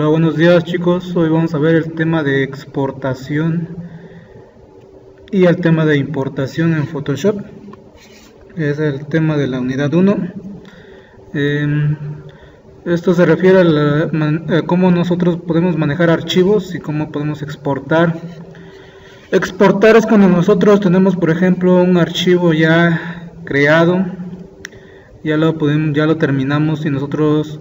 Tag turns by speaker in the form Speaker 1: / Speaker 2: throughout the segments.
Speaker 1: Hola, buenos días chicos. Hoy vamos a ver el tema de exportación y el tema de importación en Photoshop. Es el tema de la unidad 1. Esto se refiere a cómo nosotros podemos manejar archivos y cómo podemos exportar. Exportar es cuando nosotros tenemos, por ejemplo, un archivo ya creado, ya lo terminamos y nosotros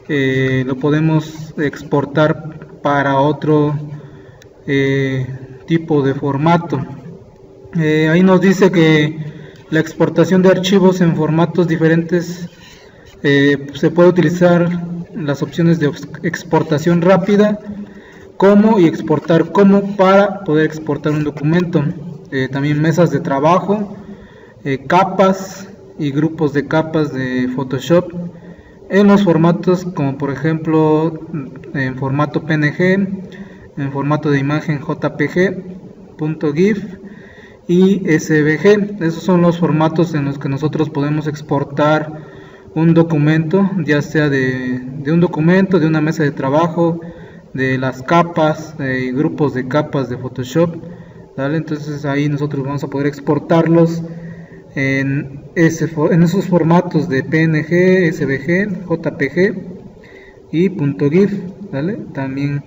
Speaker 1: lo podemos exportar para otro tipo de formato. Ahí nos dice que la exportación de archivos en formatos diferentes se puede utilizar las opciones de exportación rápida como y exportar como para poder exportar un documento. También mesas de trabajo, capas y grupos de capas de Photoshop en los formatos como por ejemplo en formato PNG, en formato de imagen JPG, .gif y SVG. Esos son los formatos en los que nosotros podemos exportar un documento, ya sea de un documento, de una mesa de trabajo, de las capas, grupos de capas de Photoshop, ¿vale? Entonces ahí nosotros vamos a poder exportarlos en esos formatos de PNG, SVG, JPG y .gif, ¿vale? También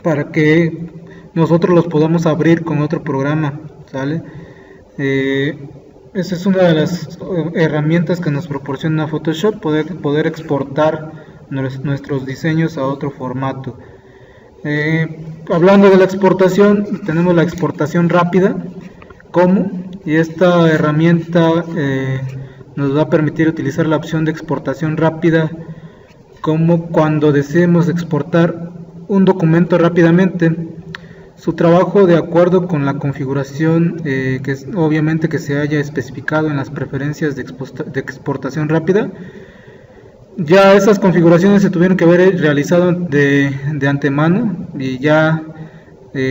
Speaker 1: para que nosotros los podamos abrir con otro programa, ¿vale? Esa es una de las herramientas que nos proporciona Photoshop, poder exportar nuestros diseños a otro formato. Hablando de la exportación, tenemos la exportación rápida, y esta herramienta nos va a permitir utilizar la opción de exportación rápida como cuando deseemos exportar un documento rápidamente. Su trabajo de acuerdo con la configuración obviamente que se haya especificado en las preferencias de exportación rápida. Ya esas configuraciones se tuvieron que haber realizado de antemano y ya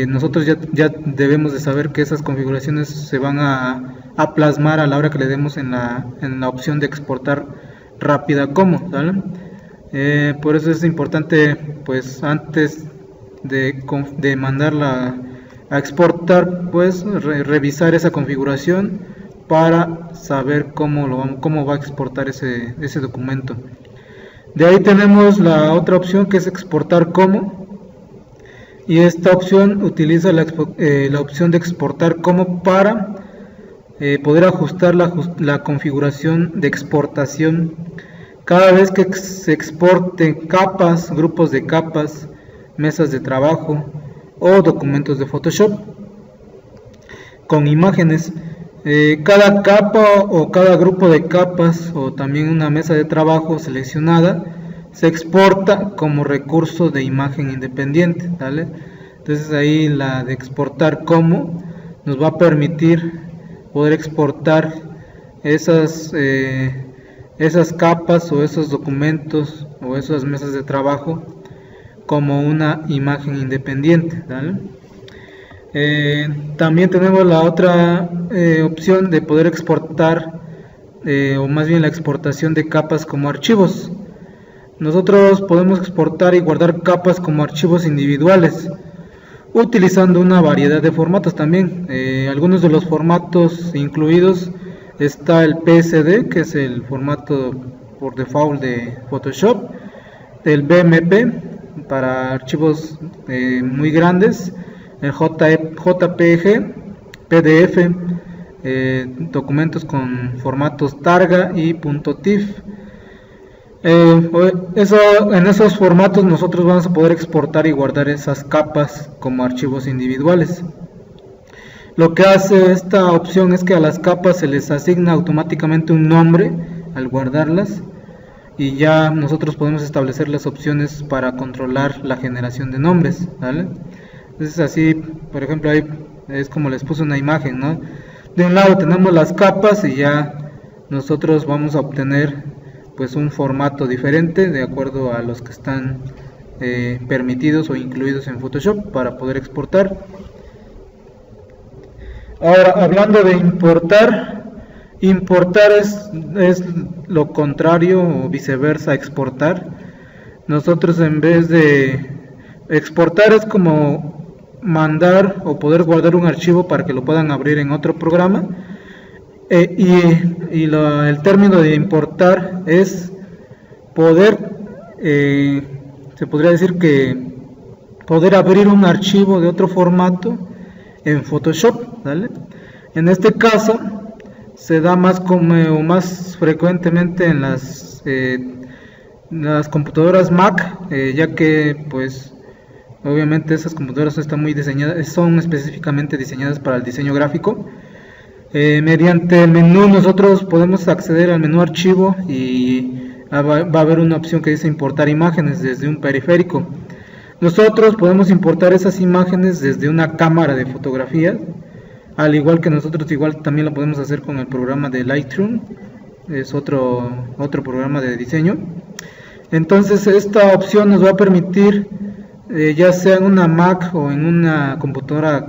Speaker 1: nosotros ya debemos de saber que esas configuraciones se van a plasmar a la hora que le demos en la opción de exportar rápida ¿vale? Por eso es importante, pues antes de mandarla a exportar, pues revisar esa configuración para saber cómo va a exportar ese documento. De ahí tenemos la otra opción que es exportar como, y esta opción utiliza la opción de exportar como para poder ajustar la configuración de exportación cada vez que se exporten capas, grupos de capas, mesas de trabajo o documentos de Photoshop con imágenes. Cada capa o cada grupo de capas o también una mesa de trabajo seleccionada se exporta como recurso de imagen independiente, ¿vale? Entonces ahí la de exportar como nos va a permitir poder exportar esas capas o esos documentos o esas mesas de trabajo como una imagen independiente, ¿vale? También tenemos la otra opción de poder exportar o más bien la exportación de capas como archivos. Nosotros podemos exportar y guardar capas como archivos individuales utilizando una variedad de formatos también. Algunos de los formatos incluidos está el PSD, que es el formato por default de Photoshop, el BMP para archivos muy grandes, el JPG, PDF, documentos con formatos Targa y .tif. En esos formatos nosotros vamos a poder exportar y guardar esas capas como archivos individuales. Lo que hace esta opción es que a las capas se les asigna automáticamente un nombre al guardarlas y ya nosotros podemos establecer las opciones para controlar la generación de nombres, ¿vale? Entonces así, por ejemplo, ahí es como les puse una imagen, ¿no? De un lado tenemos las capas y ya nosotros vamos a obtener pues un formato diferente de acuerdo a los que están permitidos o incluidos en Photoshop para poder exportar. Ahora, hablando de importar es lo contrario o viceversa a exportar. nosotros en vez de exportar es como mandar o poder guardar un archivo para que lo puedan abrir en otro programa. El término de importar es poder, se podría decir que poder abrir un archivo de otro formato en Photoshop, ¿vale? En este caso se da más frecuentemente en las computadoras Mac, ya que pues obviamente esas computadoras están muy diseñadas, son específicamente diseñadas para el diseño gráfico. Mediante el menú nosotros podemos acceder al menú archivo y va a haber una opción que dice importar imágenes desde un periférico. Nosotros podemos importar esas imágenes desde una cámara de fotografía, al igual que nosotros también lo podemos hacer con el programa de Lightroom, es otro programa de diseño. Entonces esta opción nos va a permitir, ya sea en una Mac o en una computadora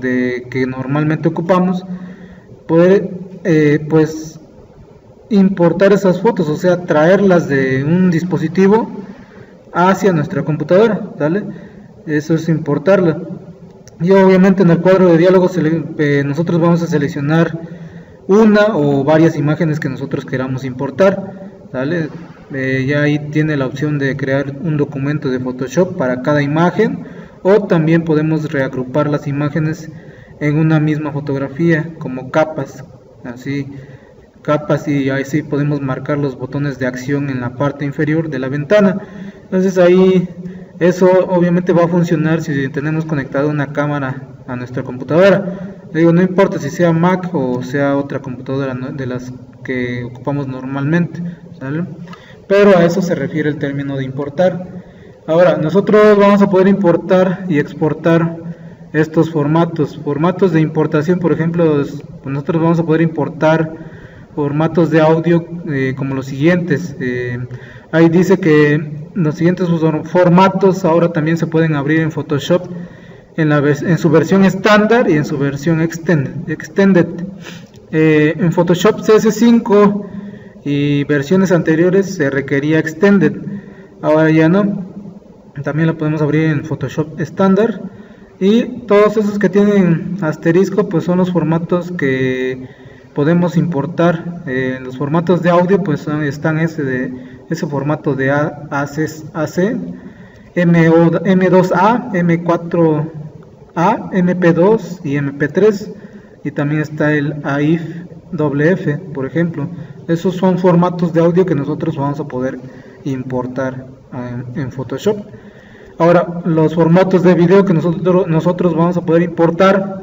Speaker 1: que normalmente ocupamos, poder pues importar esas fotos, o sea, traerlas de un dispositivo hacia nuestra computadora, ¿vale? Eso es importarla. Y obviamente en el cuadro de diálogo nosotros vamos a seleccionar una o varias imágenes que nosotros queramos importar, ¿vale? Ya ahí tiene la opción de crear un documento de Photoshop para cada imagen, o también podemos reagrupar las imágenes en una misma fotografía como capas, y ahí sí podemos marcar los botones de acción en la parte inferior de la ventana. Entonces ahí eso obviamente va a funcionar si tenemos conectada una cámara a nuestra computadora. Digo, no importa si sea Mac o sea otra computadora, ¿no?, de las que ocupamos normalmente, ¿sale? Pero a eso se refiere el término de importar. Ahora, nosotros vamos a poder importar y exportar estos formatos de importación. Por ejemplo, nosotros vamos a poder importar formatos de audio como los siguientes. Ahí dice que los siguientes formatos ahora también se pueden abrir en Photoshop en su versión estándar y en su versión extended. En Photoshop CS5 y versiones anteriores se requería extended, ahora ya no. También lo podemos abrir en Photoshop estándar, y todos esos que tienen asterisco pues son los formatos que podemos importar. En los formatos de audio pues están ese formato de AC, M2A, M4A, MP2 y MP3, y también está el AIF-WF, por ejemplo. Esos son formatos de audio que nosotros vamos a poder importar en Photoshop. Ahora, los formatos de video que nosotros vamos a poder importar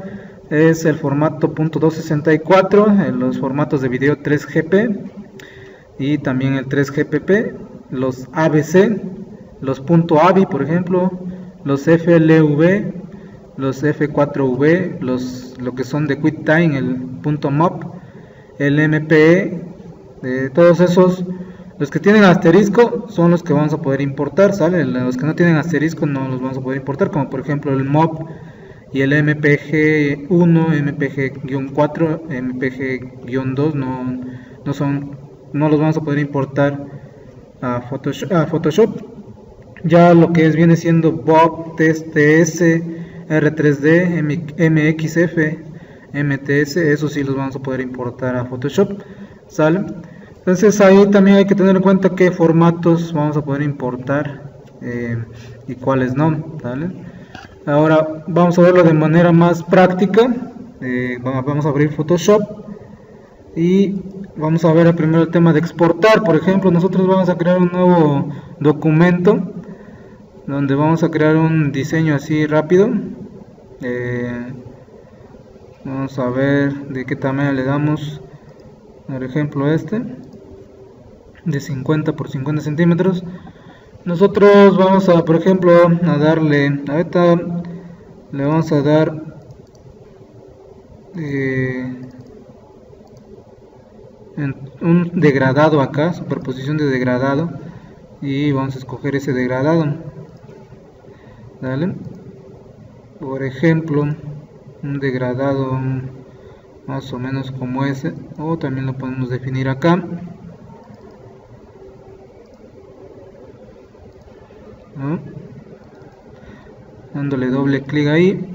Speaker 1: es el formato .264, los formatos de video 3GP y también el 3GPP, los ABC, los .avi, por ejemplo, los FLV, los F4V, lo que son de QuickTime, el .mop, el MPE, todos esos. Los que tienen asterisco son los que vamos a poder importar, ¿sale? Los que no tienen asterisco no los vamos a poder importar, como por ejemplo el MOP y el MPG-1, MPG-4, MPG-2 no los vamos a poder importar a Photoshop. Ya lo que viene siendo BOP, TS, R3D, MXF, MTS, eso sí los vamos a poder importar a Photoshop, ¿sale? Entonces ahí también hay que tener en cuenta qué formatos vamos a poder importar y cuáles no, ¿vale? Ahora vamos a verlo de manera más práctica. Vamos a abrir Photoshop y vamos a ver primero el tema de exportar. Por ejemplo, nosotros vamos a crear un nuevo documento donde vamos a crear un diseño así rápido. Vamos a ver de qué tamaño le damos. Por ejemplo, de 50 por 50 centímetros. Nosotros vamos a, por ejemplo, a darle, ahorita le vamos a dar un degradado acá, superposición de degradado, y vamos a escoger ese degradado, ¿vale? Por ejemplo, un degradado más o menos como ese, o también lo podemos definir acá. ¿no? Dándole doble clic ahí.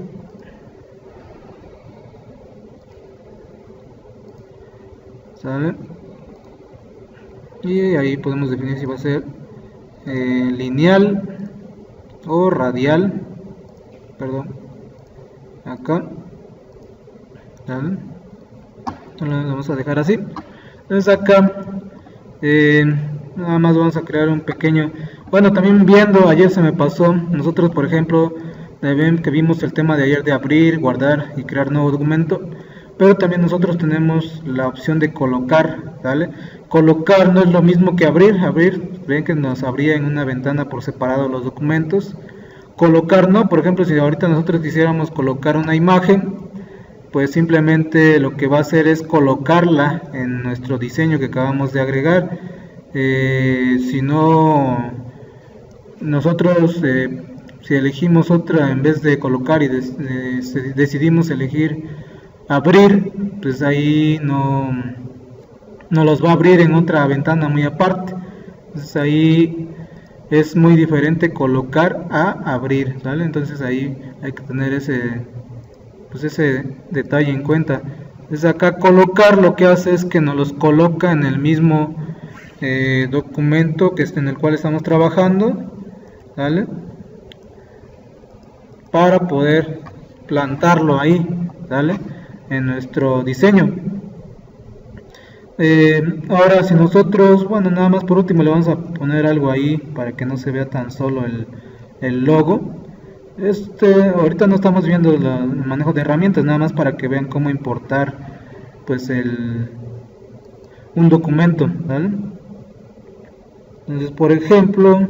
Speaker 1: ¿Sale? Y ahí podemos definir si va a ser lineal o radial, perdón, acá, ¿sale? Lo vamos a dejar así. Entonces acá nada más vamos a crear un pequeño, bueno, también viendo, ayer se me pasó, nosotros por ejemplo que vimos el tema de ayer de abrir, guardar y crear nuevo documento, pero también nosotros tenemos la opción de colocar, ¿vale? Colocar no es lo mismo que abrir, ven que nos abría en una ventana por separado los documentos. Colocar no, por ejemplo, si ahorita nosotros quisiéramos colocar una imagen, pues simplemente lo que va a hacer es colocarla en nuestro diseño que acabamos de agregar. Si no, nosotros si elegimos otra en vez de colocar y decidimos elegir abrir, pues ahí no los va a abrir en otra ventana muy aparte. Entonces ahí es muy diferente colocar a abrir, ¿vale? Entonces ahí hay que tener ese detalle en cuenta. Entonces acá colocar lo que hace es que nos los coloca en el mismo documento en el cual estamos trabajando, ¿vale? Para poder plantarlo ahí, ¿vale? En nuestro diseño. Ahora si nosotros, bueno, nada más por último le vamos a poner algo ahí para que no se vea tan solo el logo. Ahorita no estamos viendo el manejo de herramientas, nada más para que vean cómo importar pues un documento, ¿vale? Entonces por ejemplo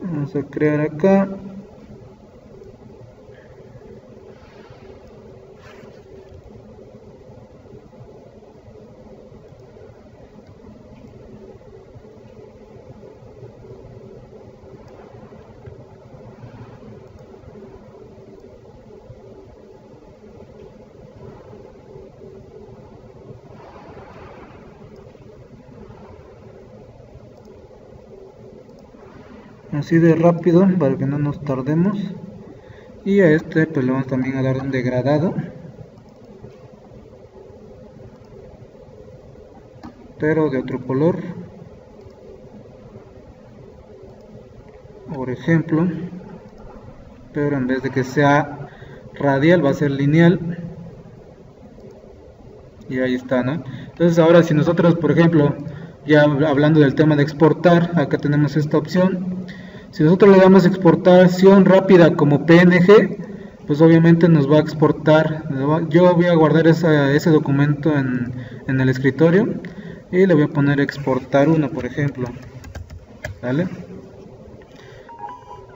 Speaker 1: vamos a crear acá así de rápido para que no nos tardemos, y a pues le vamos también a dar un degradado, pero de otro color, por ejemplo, pero en vez de que sea radial va a ser lineal, y ahí está, ¿no? Entonces ahora si nosotros por ejemplo, ya hablando del tema de exportar, acá tenemos esta opción. Si nosotros le damos exportación rápida como PNG, pues obviamente nos va a exportar. Yo voy a guardar ese documento en el escritorio y le voy a poner exportar uno, por ejemplo, ¿vale?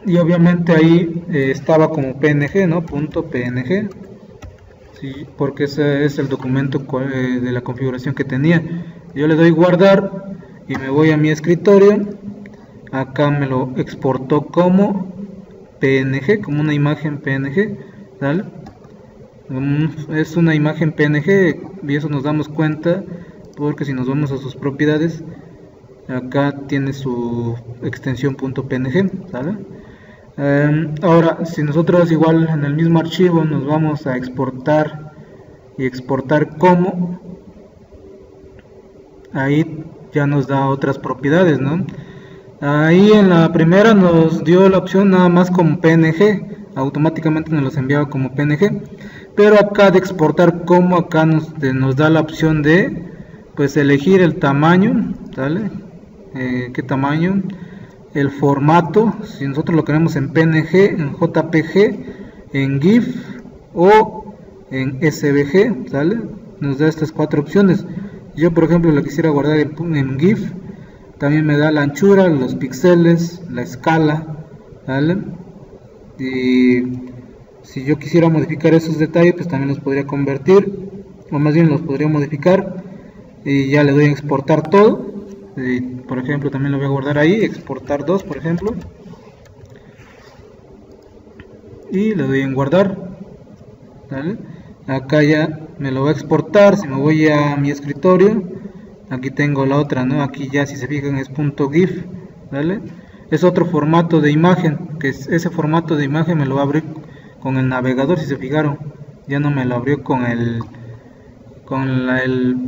Speaker 1: Y obviamente ahí estaba como PNG, ¿no? Punto PNG, sí, porque ese es el documento de la configuración que tenía. Yo le doy guardar y me voy a mi escritorio. Acá me lo exportó como PNG, como una imagen PNG, ¿vale? Es una imagen PNG y eso nos damos cuenta porque si nos vamos a sus propiedades, acá tiene su extensión .png, ¿vale? Ahora, si nosotros igual en el mismo archivo nos vamos a exportar y exportar como, ahí ya nos da otras propiedades, ¿no? Ahí en la primera nos dio la opción nada más como PNG, automáticamente nos los enviaba como PNG, pero acá de exportar como, acá nos da la opción de pues elegir el tamaño, ¿vale? ¿Qué tamaño? El formato, si nosotros lo queremos en PNG, en JPG, en GIF o en SVG, ¿sale? Nos da estas cuatro opciones. Yo por ejemplo lo quisiera guardar en GIF. También me da la anchura, los píxeles, la escala, ¿vale? Y si yo quisiera modificar esos detalles, pues también los podría convertir, o más bien los podría modificar, y ya le doy a exportar todo. Y, por ejemplo, también lo voy a guardar ahí, exportar 2, por ejemplo, y le doy en guardar, ¿vale? Acá ya me lo va a exportar. Si me voy a mi escritorio, aquí tengo la otra, ¿no? Aquí ya si se fijan es .gif, ¿vale? es otro formato de imagen, que ese formato de imagen me lo va a abrir con el navegador. Si se fijaron, ya no me lo abrió con el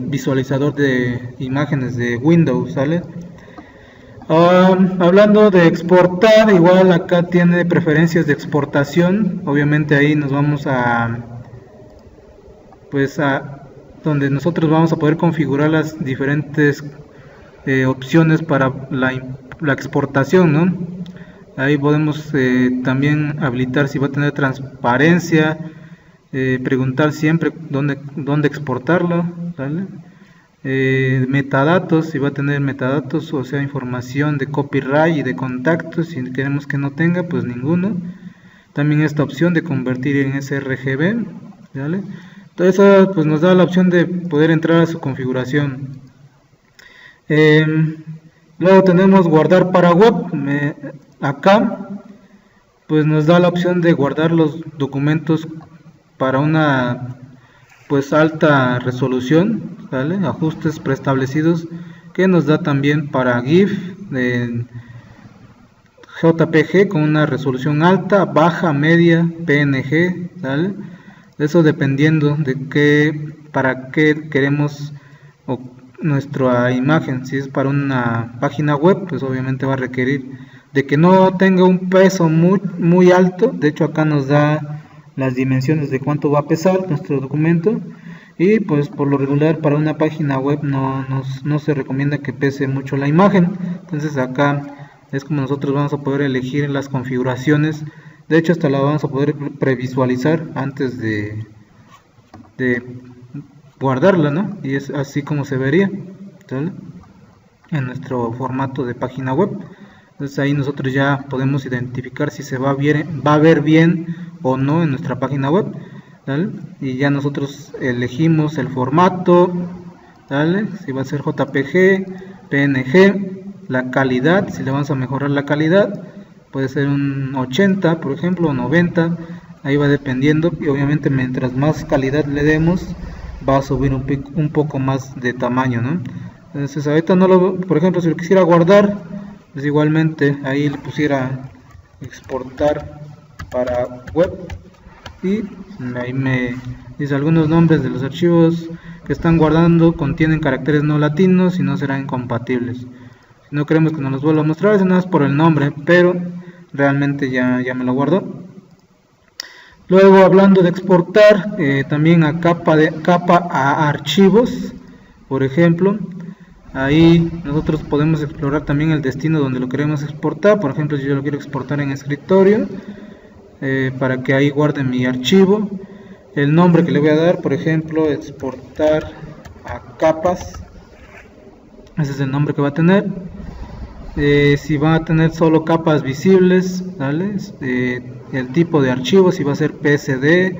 Speaker 1: visualizador de imágenes de Windows, ¿sale? Hablando de exportar, igual acá tiene preferencias de exportación. Obviamente ahí nos vamos a donde nosotros vamos a poder configurar las diferentes opciones para la exportación, ¿no? Ahí podemos también habilitar si va a tener transparencia, preguntar siempre dónde exportarlo, ¿vale? Metadatos, si va a tener metadatos, o sea, información de copyright y de contactos. Si queremos que no tenga, pues ninguno. También esta opción de convertir en sRGB, ¿vale? Entonces eso pues nos da la opción de poder entrar a su configuración. Luego tenemos guardar para web. Acá pues nos da la opción de guardar los documentos para una pues alta resolución, ¿vale? Ajustes preestablecidos, que nos da también para GIF, JPG con una resolución alta, baja, media, PNG, ¿vale? Eso dependiendo de para qué queremos nuestra imagen. Si es para una página web, pues obviamente va a requerir de que no tenga un peso muy alto. De hecho acá nos da las dimensiones de cuánto va a pesar nuestro documento, y pues por lo regular para una página web no se recomienda que pese mucho la imagen. Entonces acá es como nosotros vamos a poder elegir las configuraciones. De hecho hasta la vamos a poder previsualizar antes de guardarla, ¿no? Y es así como se vería, ¿vale? En nuestro formato de página web. Entonces ahí nosotros ya podemos identificar si se va a ver bien o no en nuestra página web, ¿vale? Y ya nosotros elegimos el formato, ¿vale? Si va a ser JPG, PNG, la calidad, si le vamos a mejorar la calidad, puede ser un 80 por ejemplo, o 90, ahí va dependiendo. Y obviamente mientras más calidad le demos, va a subir un poco más de tamaño, ¿no? Entonces ahorita por ejemplo, si lo quisiera guardar, pues igualmente ahí le pusiera exportar para web, y ahí me dice algunos nombres de los archivos que están guardando contienen caracteres no latinos y no serán incompatibles. Si no queremos que nos los vuelva a mostrar, es nada más por el nombre, pero realmente ya me lo guardó. Luego, hablando de exportar, también a capa a archivos, por ejemplo, ahí nosotros podemos explorar también el destino donde lo queremos exportar. Por ejemplo, si yo lo quiero exportar en escritorio, para que ahí guarde mi archivo, el nombre que le voy a dar, por ejemplo, exportar a capas, ese es el nombre que va a tener. Si va a tener solo capas visibles, ¿vale? El tipo de archivo, si va a ser psd,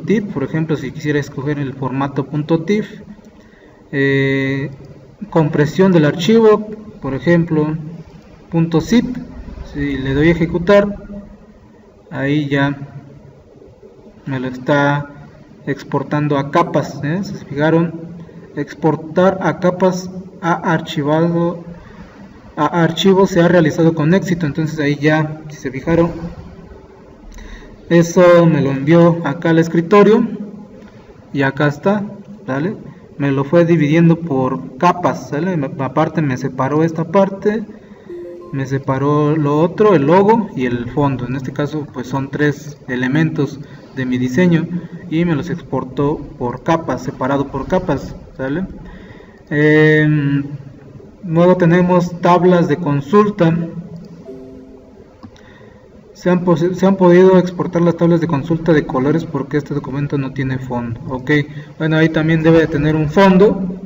Speaker 1: .tif, por ejemplo, si quisiera escoger el formato .tif. Compresión del archivo, por ejemplo, .zip. Si le doy a ejecutar, ahí ya me lo está exportando a capas, ¿eh? ¿Se fijaron? Exportar a capas a archivo se ha realizado con éxito. Entonces ahí ya, si se fijaron, eso me lo envió acá al escritorio, y acá está, ¿vale? Me lo fue dividiendo por capas, ¿vale? Aparte me separó esta parte, me separó lo otro, el logo y el fondo. En este caso pues son 3 elementos de mi diseño, y me los exportó por capas, separado por capas, ¿vale? Luego tenemos tablas de consulta. Se han podido exportar las tablas de consulta de colores porque este documento no tiene fondo. Ok, bueno, ahí también debe de tener un fondo.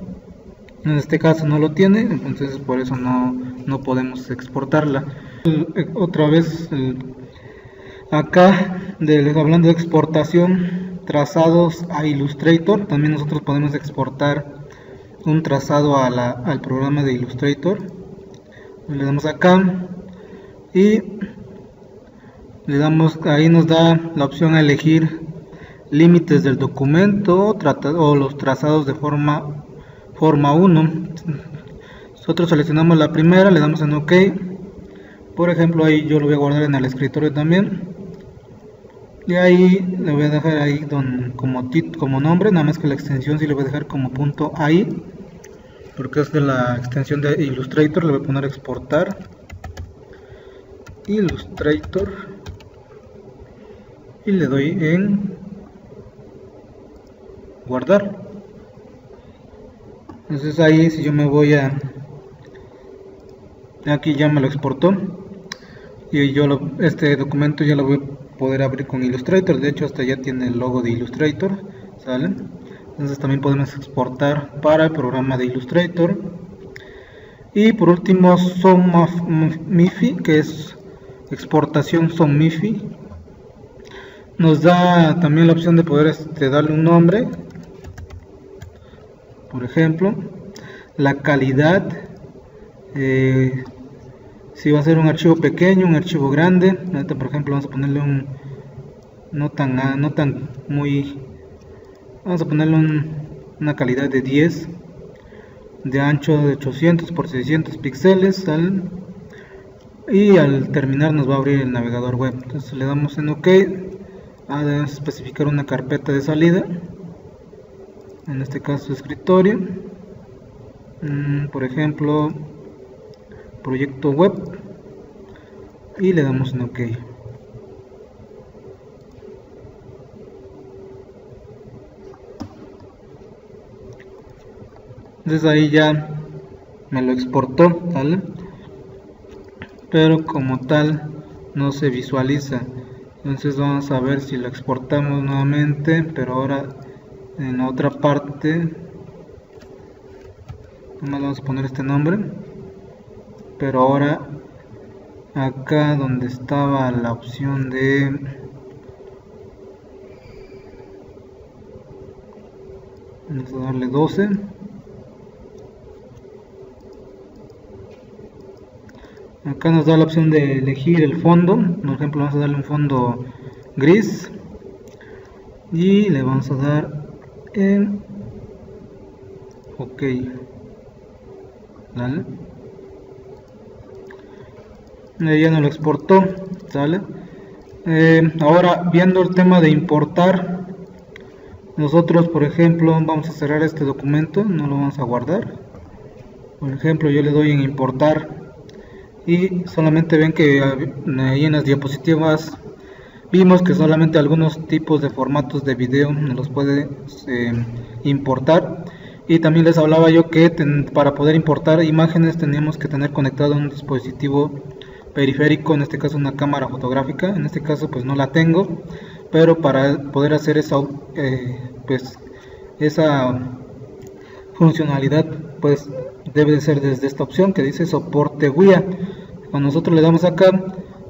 Speaker 1: En este caso no lo tiene, entonces por eso no podemos exportarla. Otra vez, acá, hablando de exportación, trazados a Illustrator. También nosotros podemos exportar un trazado al programa de Illustrator. Le damos acá y le damos, ahí nos da la opción a elegir límites del documento o los trazados de forma 1. Nosotros seleccionamos la primera, le damos en OK. Por ejemplo, ahí yo lo voy a guardar en el escritorio también. Y ahí le voy a dejar ahí como nombre, nada más que la extensión sí le voy a dejar como .ai, porque es de la extensión de Illustrator. Le voy a poner exportar Illustrator y le doy en guardar. Entonces ahí, si yo me voy aquí, ya me lo exportó y yo este documento ya lo voy a poder abrir con Illustrator. De hecho, hasta ya tiene el logo de Illustrator, ¿sale? Entonces también podemos exportar para el programa de Illustrator. Y por último, SOMIFI, que es exportación SOMIFI. Nos da también la opción de poder darle un nombre, por ejemplo, la calidad, si va a ser un archivo pequeño, un archivo grande. Por ejemplo, vamos a ponerle vamos a ponerle una calidad de 10, de ancho de 800 por 600 píxeles, ¿sale? Y al terminar nos va a abrir el navegador web. Entonces le damos en OK. Debemos especificar una carpeta de salida, en este caso escritorio, por ejemplo proyecto web, y le damos en OK. Entonces ahí ya me lo exportó, ¿vale? Pero como tal no se visualiza. Entonces vamos a ver si lo exportamos nuevamente, pero ahora en la otra parte. Nomás vamos a poner este nombre, pero ahora acá donde estaba la opción de vamos a darle 12. Acá nos da la opción de elegir el fondo. Por ejemplo, vamos a darle un fondo gris y le vamos a dar en OK. ¿Vale? Ya nos lo exportó, ¿sale? Ahora, viendo el tema de importar, nosotros, por ejemplo, vamos a cerrar este documento, no lo vamos a guardar. Por ejemplo, yo le doy en importar y solamente ven que ahí en las diapositivas vimos que solamente algunos tipos de formatos de video nos los puede importar. Y también les hablaba yo que para poder importar imágenes teníamos que tener conectado un dispositivo periférico, en este caso una cámara fotográfica. En este caso pues no la tengo, pero para poder hacer esa funcionalidad pues debe de ser desde esta opción que dice soporte guía. Cuando nosotros le damos acá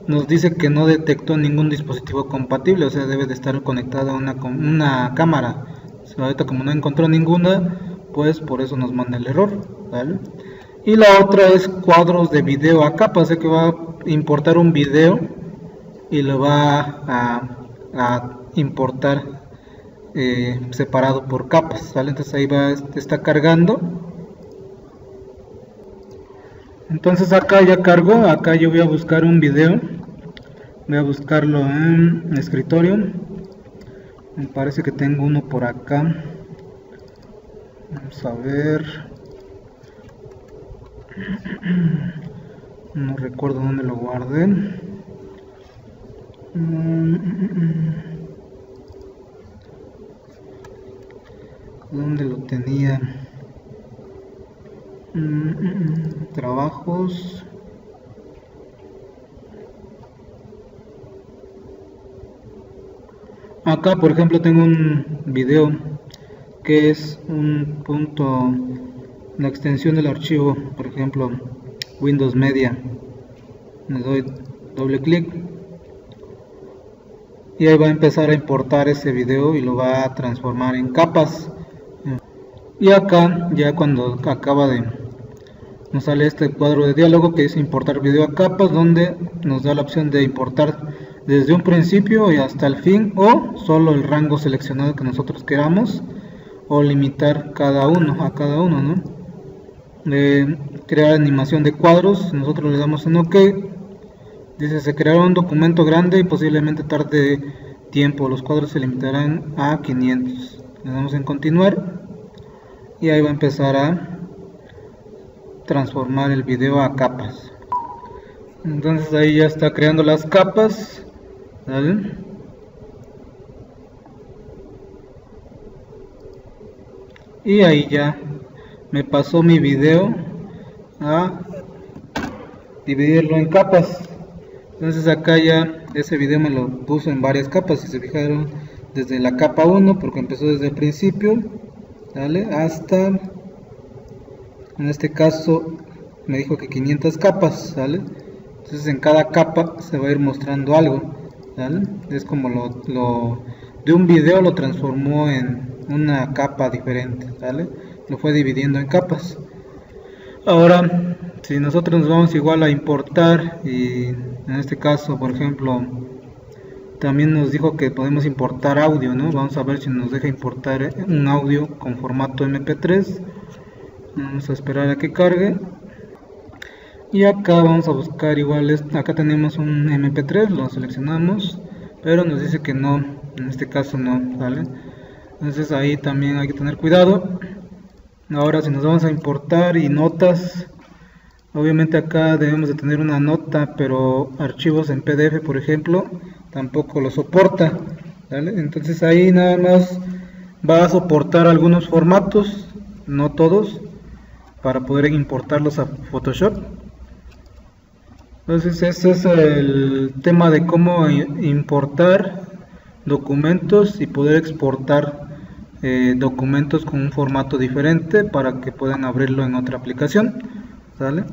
Speaker 1: nos dice que no detectó ningún dispositivo compatible, o sea debe de estar conectada a una cámara. Ahorita como no encontró ninguna, pues por eso nos manda el error, ¿vale? Y la otra es cuadros de video a capa, o sea que va a importar un video y lo va a importar separado por capas, ¿vale? Entonces ahí está cargando. Entonces acá ya cargó. Acá yo voy a buscar un video, voy a buscarlo en escritorio. Me parece que tengo uno por acá. Vamos a ver. No recuerdo dónde lo guardé. ¿Dónde lo tenía? Trabajos. Acá por ejemplo tengo un video que es un punto, la extensión del archivo, por ejemplo Windows Media. Le doy doble clic y ahí va a empezar a importar ese video y lo va a transformar en capas. Y acá ya cuando acaba nos sale este cuadro de diálogo que dice importar video a capas, donde nos da la opción de importar desde un principio y hasta el fin, o solo el rango seleccionado que nosotros queramos, o limitar a cada uno, ¿no? Crear animación de cuadros, nosotros le damos en OK Dice, se creará un documento grande y posiblemente tarde tiempo. Los cuadros se limitarán a 500. Le damos en continuar y ahí va a empezar a transformar el video a capas. Entonces ahí ya está creando las capas, ¿vale? Y ahí ya me pasó mi video a dividirlo en capas. Entonces acá ya ese video me lo puso en varias capas, si se fijaron, desde la capa 1, porque empezó desde el principio, ¿vale? Hasta, en este caso me dijo que 500 capas, ¿vale? Entonces en cada capa se va a ir mostrando algo, ¿vale? Es como lo de un video lo transformó en una capa diferente, ¿vale? Lo fue dividiendo en capas. Ahora, si nosotros nos vamos igual a importar, y en este caso, por ejemplo, también nos dijo que podemos importar audio, ¿no? Vamos a ver si nos deja importar un audio con formato MP3. Vamos a esperar a que cargue. Y acá vamos a buscar igual, acá tenemos un MP3, lo seleccionamos, pero nos dice que no, en este caso no, ¿vale? Entonces ahí también hay que tener cuidado. Ahora si nos vamos a importar y notas, obviamente acá debemos de tener una nota, pero archivos en PDF, por ejemplo, tampoco lo soporta, ¿vale? Entonces ahí nada más va a soportar algunos formatos, no todos, para poder importarlos a Photoshop. Entonces ese es el tema de cómo importar documentos y poder exportar documentos con un formato diferente para que puedan abrirlo en otra aplicación, ¿vale?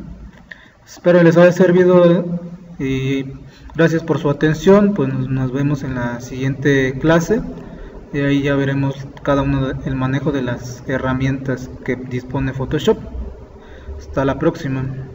Speaker 1: Espero les haya servido y gracias por su atención. Pues nos vemos en la siguiente clase y ahí ya veremos cada uno el manejo de las herramientas que dispone Photoshop. Hasta la próxima.